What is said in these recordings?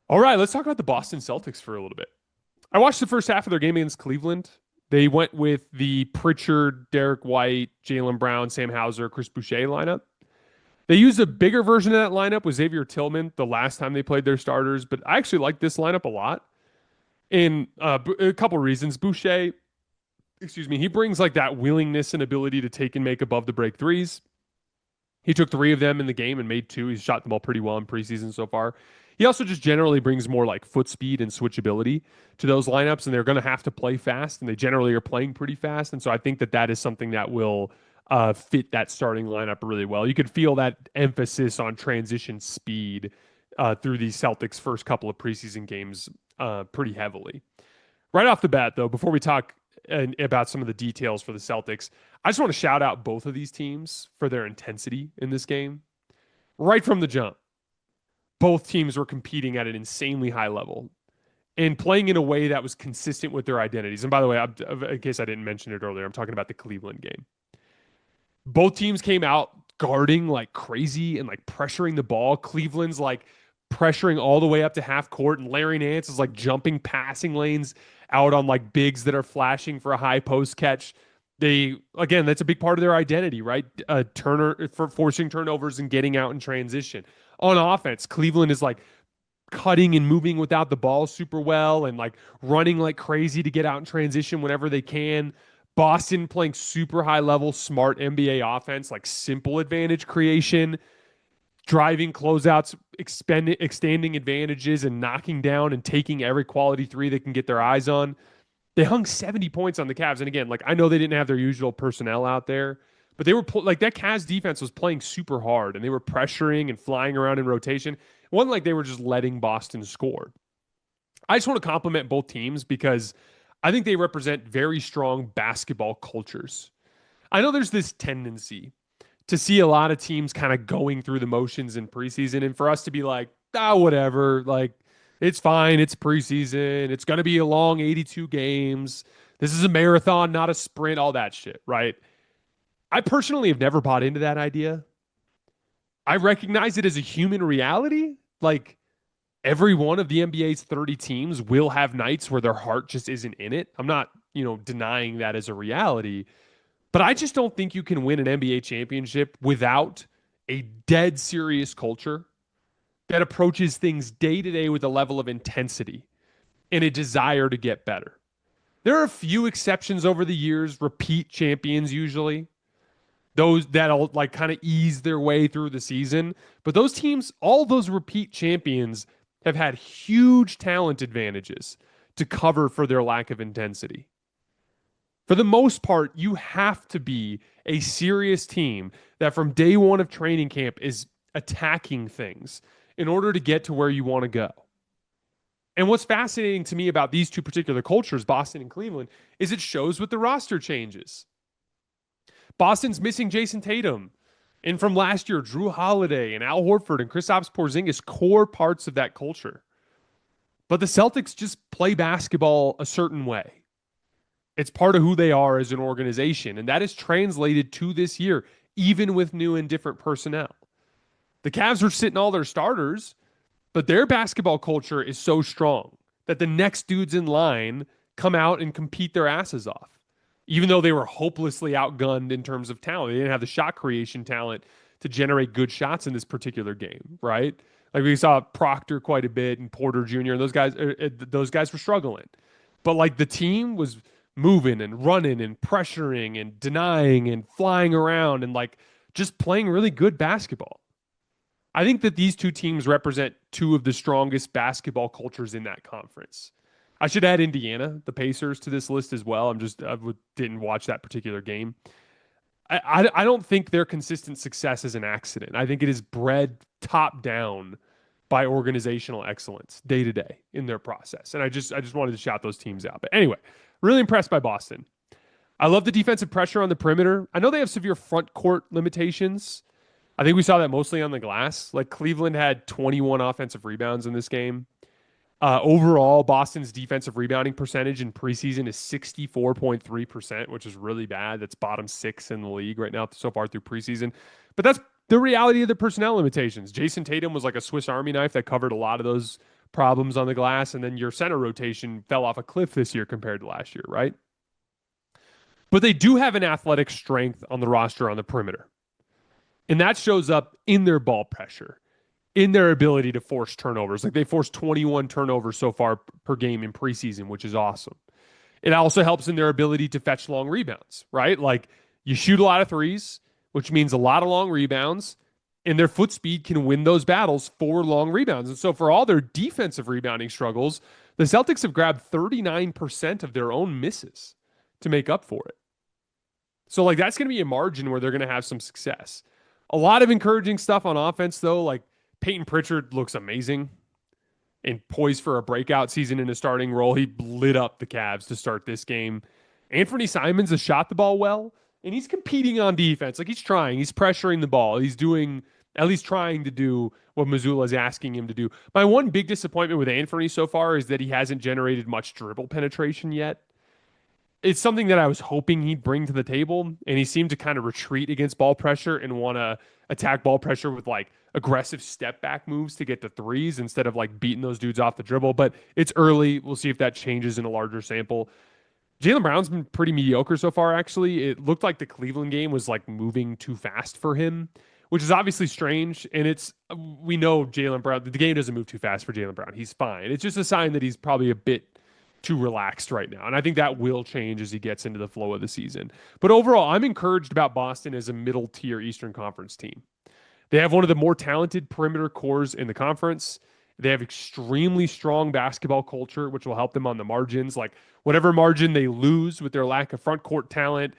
All right, let's talk about the Boston Celtics for a little bit. I watched the first half of their game against Cleveland. They went with the Pritchard, Derek White, Jaylen Brown, Sam Hauser, Chris Boucher lineup. They used a bigger version of that lineup with Xavier Tillman the last time they played their starters, but I actually like this lineup a lot. In a couple reasons. Boucher, excuse me, he brings like that willingness and ability to take and make above the break threes. He took three of them in the game and made two. He's shot the ball pretty well in preseason so far. He also just generally brings more like foot speed and switchability to those lineups, and they're going to have to play fast, and they generally are playing pretty fast. And so I think that that is something that will fit that starting lineup really well. You could feel that emphasis on transition speed through these Celtics' first couple of preseason games pretty heavily. Right off the bat, though, before we talk about some of the details for the Celtics, I just want to shout out both of these teams for their intensity in this game. Right from the jump, both teams were competing at an insanely high level and playing in a way that was consistent with their identities. And by the way, in case I didn't mention it earlier, I'm talking about the Cleveland game. Both teams came out guarding like crazy and like pressuring the ball. Cleveland's like pressuring all the way up to half court, and Larry Nance is like jumping passing lanes out on like bigs that are flashing for a high post catch. They again, that's a big part of their identity, right? Turner for forcing turnovers and getting out in transition. On offense, Cleveland is like cutting and moving without the ball super well and like running like crazy to get out in transition whenever they can. Boston playing super high level, smart NBA offense, like simple advantage creation, driving closeouts, extending advantages, and knocking down and taking every quality three they can get their eyes on. They hung 70 points on the Cavs. And again, like I know they didn't have their usual personnel out there, but they were like that Cavs defense was playing super hard and they were pressuring and flying around in rotation. It wasn't like they were just letting Boston score. I just want to compliment both teams because I think they represent very strong basketball cultures. I know there's this tendency to see a lot of teams kind of going through the motions in preseason and for us to be like, whatever, like it's fine, it's preseason, it's going to be a long 82 games. This is a marathon, not a sprint, all that shit, right? I personally have never bought into that idea. I recognize it as a human reality. Like every one of the NBA's 30 teams will have nights where their heart just isn't in it. I'm not, denying that as a reality, but I just don't think you can win an NBA championship without a dead serious culture that approaches things day to day with a level of intensity and a desire to get better. There are a few exceptions over the years, repeat champions usually, those that'll like kind of ease their way through the season. But those teams, all those repeat champions, have had huge talent advantages to cover for their lack of intensity. For the most part, you have to be a serious team that from day one of training camp is attacking things in order to get to where you want to go. And what's fascinating to me about these two particular cultures, Boston and Cleveland, is it shows with the roster changes. Boston's missing Jayson Tatum. And from last year, Drew Holiday and Al Horford and Kristaps Porzingis, core parts of that culture. But the Celtics just play basketball a certain way. It's part of who they are as an organization. And that is translated to this year, even with new and different personnel. The Cavs are sitting all their starters, but their basketball culture is so strong that the next dudes in line come out and compete their asses off. Even though they were hopelessly outgunned in terms of talent, they didn't have the shot creation talent to generate good shots in this particular game, right? Like we saw Proctor quite a bit and Porter Jr. and those guys were struggling. But like the team was moving and running and pressuring and denying and flying around and like just playing really good basketball. I think that these two teams represent two of the strongest basketball cultures in that conference. I should add Indiana, the Pacers, to this list as well. Didn't watch that particular game. I don't think their consistent success is an accident. I think it is bred top down by organizational excellence day to day in their process. And I just wanted to shout those teams out. But anyway, really impressed by Boston. I love the defensive pressure on the perimeter. I know they have severe front court limitations. I think we saw that mostly on the glass. Like Cleveland had 21 offensive rebounds in this game. Overall, Boston's defensive rebounding percentage in preseason is 64.3%, which is really bad. That's bottom six in the league right now so far through preseason. But that's the reality of the personnel limitations. Jayson Tatum was like a Swiss Army knife that covered a lot of those problems on the glass, and then your center rotation fell off a cliff this year compared to last year, right? But they do have an athletic strength on the roster on the perimeter. And that shows up in their ball pressure, in their ability to force turnovers. Like they forced 21 turnovers so far per game in preseason, which is awesome. It also helps in their ability to fetch long rebounds, right? Like you shoot a lot of threes, which means a lot of long rebounds, and their foot speed can win those battles for long rebounds. And so for all their defensive rebounding struggles, the Celtics have grabbed 39% of their own misses to make up for it. So like that's going to be a margin where they're going to have some success. A lot of encouraging stuff on offense, though. Like Peyton Pritchard looks amazing and poised for a breakout season in a starting role. He lit up the Cavs to start this game. Anthony Simons has shot the ball well, and he's competing on defense. Like he's trying. He's pressuring the ball. He's doing, at least trying to do what Mazzulla is asking him to do. My one big disappointment with Anthony so far is that he hasn't generated much dribble penetration yet. It's something that I was hoping he'd bring to the table, and he seemed to kind of retreat against ball pressure and want to attack ball pressure with like aggressive step back moves to get the threes instead of like beating those dudes off the dribble. But it's early. We'll see if that changes in a larger sample. Jaylen Brown's been pretty mediocre so far, actually. It looked like the Cleveland game was like moving too fast for him, which is obviously strange. And we know Jaylen Brown, the game doesn't move too fast for Jaylen Brown. He's fine. It's just a sign that he's probably a bit too relaxed right now. And I think that will change as he gets into the flow of the season. But overall, I'm encouraged about Boston as a middle tier Eastern Conference team. They have one of the more talented perimeter cores in the conference. They have extremely strong basketball culture, which will help them on the margins. Like whatever margin they lose with their lack of front court talent,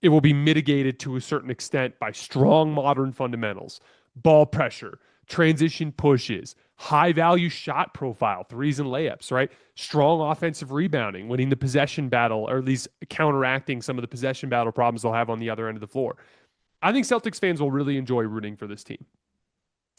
it will be mitigated to a certain extent by strong modern fundamentals, ball pressure, transition pushes, high value shot profile, threes and layups, right? Strong offensive rebounding, winning the possession battle, or at least counteracting some of the possession battle problems they'll have on the other end of the floor. I think Celtics fans will really enjoy rooting for this team.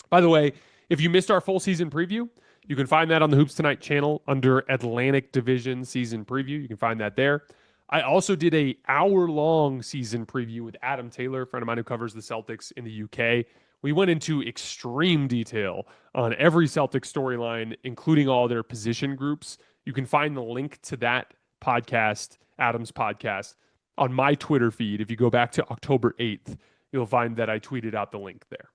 By the way, if you missed our full season preview, you can find that on the Hoops Tonight channel under Atlantic Division season preview. You can find that there. I also did a hour-long season preview with Adam Taylor, a friend of mine who covers the Celtics in the UK. We went into extreme detail on every Celtics storyline, including all their position groups. You can find the link to that podcast, Adam's podcast, on my Twitter feed. If you go back to October 8th, you'll find that I tweeted out the link there.